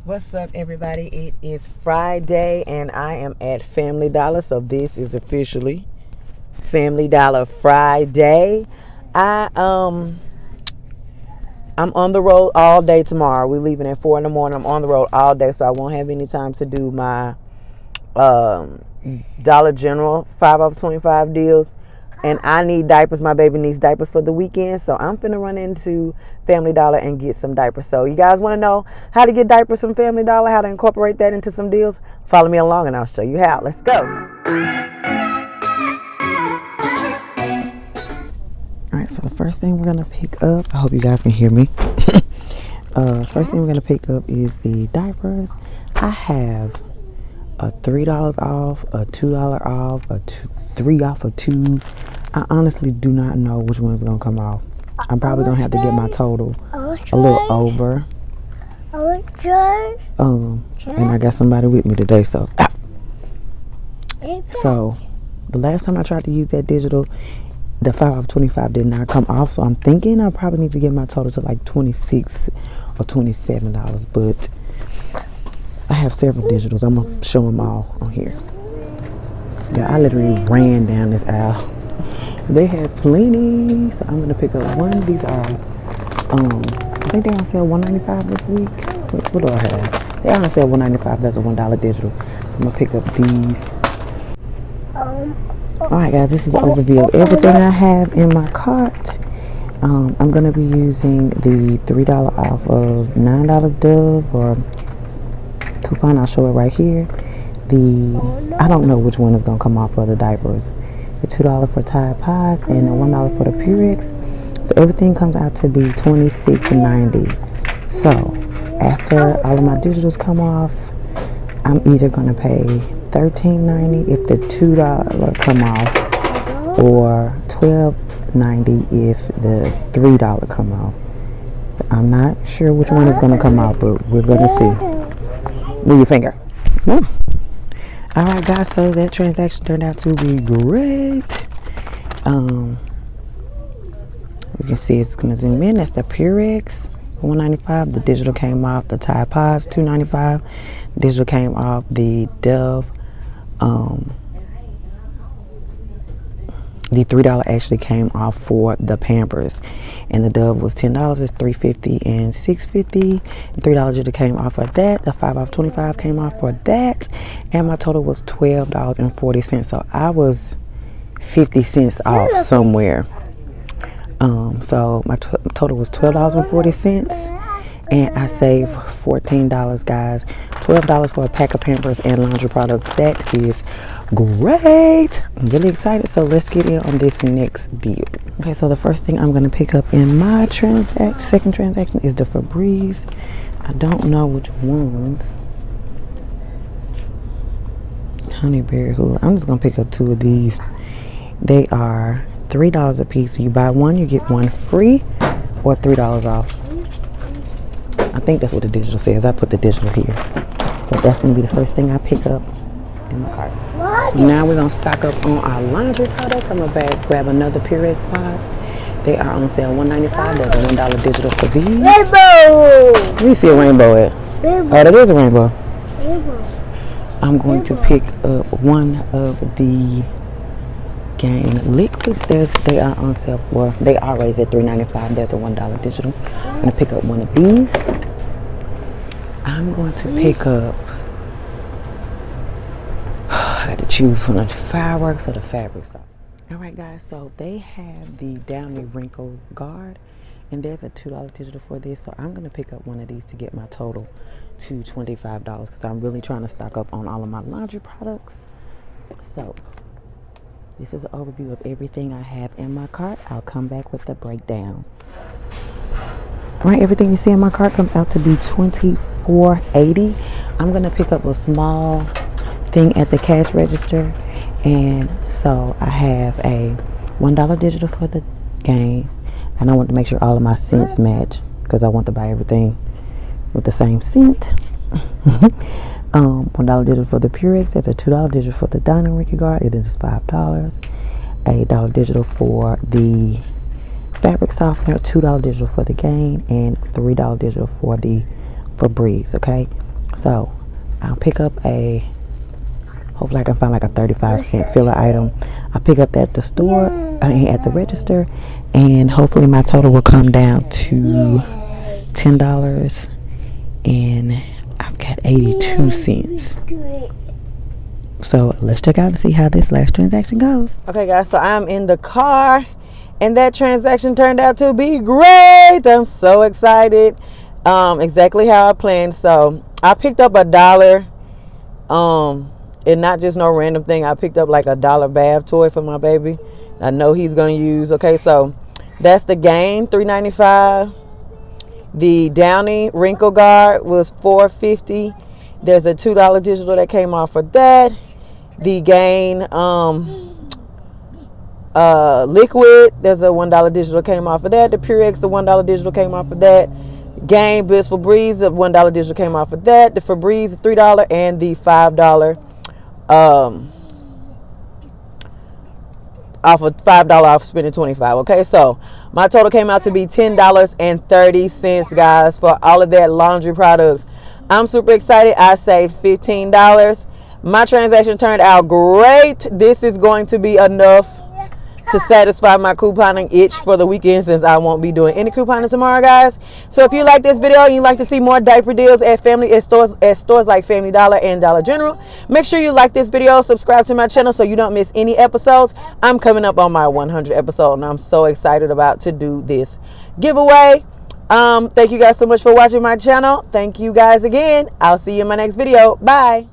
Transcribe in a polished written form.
What's up, everybody? It is Friday and I am at Family Dollar, so this is officially Family Dollar Friday. I'm on the road all day tomorrow. We're leaving at 4 in the morning. I'm on the road all day, so I won't have any time to do my Dollar General 5 off 25 deals. And I need diapers. My baby needs diapers for the weekend, so I'm finna run into Family Dollar and get some diapers. So you guys want to know how to get diapers from Family Dollar, how to incorporate that into some deals? Follow me along and I'll show you how. Let's go. All right, so the first thing we're gonna pick up, I hope you guys can hear me. First thing we're gonna pick up is the diapers. I have a $3 off, a $2 off, a 3 off of 2. I honestly do not know which one's gonna come off. I'm probably gonna have to get my total a little over. And I got somebody with me today, so the last time I tried to use that digital, the 5 off 25 did not come off, so I'm thinking I probably need to get my total to like $26 or $27, but I have several digitals. I'm gonna show them all on here. Yeah, I literally ran down this aisle. They had plenty, so I'm gonna pick up one. These are, I think they're on sale $1.95 this week. What do I have? They're on sale $1.95. That's a $1 digital. So I'm gonna pick up these. All right, guys, this is an overview of everything I have in my cart. I'm gonna be using the $3 off of $9 Dove or coupon. I'll show it right here. I don't know which one is gonna come off for the diapers. The $2 for Tide Pods and the $1 for the Purex. So everything comes out to be $26.90. So after all of my digitals come off, I'm either gonna pay $13.90 if the $2 come off, or $12.90 if the $3 come off. So I'm not sure which one is gonna come off, but we're gonna see. Move your finger. Woo. All right, guys, so that transaction turned out to be great. You can see it's going to zoom in. That's the Purex, $1.95. The digital came off. The Tide Pods, $2.95. Digital came off. The Dove, the $3 actually came off for the Pampers, and the Dove was $10. It's $3.50 and $6.50. $3 digital came off of that. The 5 off 25 came off for that, and my total was $12.40. So I was 50 cents off somewhere. So my total was $12.40, and I saved $14, guys. $12 for a pack of Pampers and laundry products. That is great. I'm really excited. So let's get in on this next deal. Okay, so the first thing I'm going to pick up in my second transaction is the Febreze. I don't know which ones. Honeyberry Hula. I'm just going to pick up 2 of these. They are $3 a piece. So you buy one, you get one free, or $3 off. I think that's what the digital says. I put the digital here. So that's going to be the first thing I pick up in my cart. So now we're going to stock up on our laundry products. I'm going to grab another Purex Pods. They are on sale $1.95. There's a $1 digital for these. Rainbow! Let me see a rainbow at. Rainbow. Oh, that is a rainbow. Rainbow. I'm going to pick up one of the Gain liquids. They are on sale for, they are raised at $3.95. There's a $1 digital. I'm going to pick up one of these. I'm going to pick up, I got to choose from the fireworks or the fabric softener. All right, guys, so they have the Downy Wrinkle Guard, and there's a $2 digital for this. So I'm going to pick up one of these to get my total to $25, because I'm really trying to stock up on all of my laundry products. So this is an overview of everything I have in my cart. I'll come back with the breakdown. All right, everything you see in my cart comes out to be $24.80. I'm gonna pick up a small thing at the cash register, and so I have a $1 digital for the Gain, and I want to make sure all of my scents match, because I want to buy everything with the same scent. $1 digital for the Purex. There's a $2 digital for the Downy Wrinkle Guard. It is $5. A $1 digital for the fabric softener, $2 digital for the Gain, and $3 digital for the Febreze. Okay, So I'll pick up hopefully I can find like a 35-cent filler item. I'll pick up that at the store, at the register, and hopefully my total will come down to $10, and I've got 82 cents. So let's check out and see how this last transaction goes. Okay guys, so I'm in the car and that transaction turned out to be great. I'm so excited. Exactly how I planned. So I picked up $1, and not just no random thing. I picked up like $1 bath toy for my baby. I know he's gonna use. Okay, so that's the Gain, $3.95. The Downy Wrinkle Guard was $4.50. There's a $2 digital that came off for that. The Gain liquid, there's a $1 digital came off of that. The Purex, the $1 digital came off of that. Gain Blissful Breeze, the $1 digital came off of that. The Febreze, the $3, and the $5 off of $5 off spending $25. Okay, so my total came out to be $10.30, guys, for all of that laundry products. I'm super excited. I saved $15. My transaction turned out great. This is going to be enough to satisfy my couponing itch for the weekend, since I won't be doing any couponing tomorrow, guys. So if you like this video and you like to see more diaper deals at stores like Family Dollar and Dollar General, make sure you like this video, subscribe to my channel so you don't miss any episodes. I'm coming up on my 100th episode and I'm so excited about to do this giveaway. Thank you guys so much for watching my channel. Thank you guys again. I'll see you in my next video. Bye.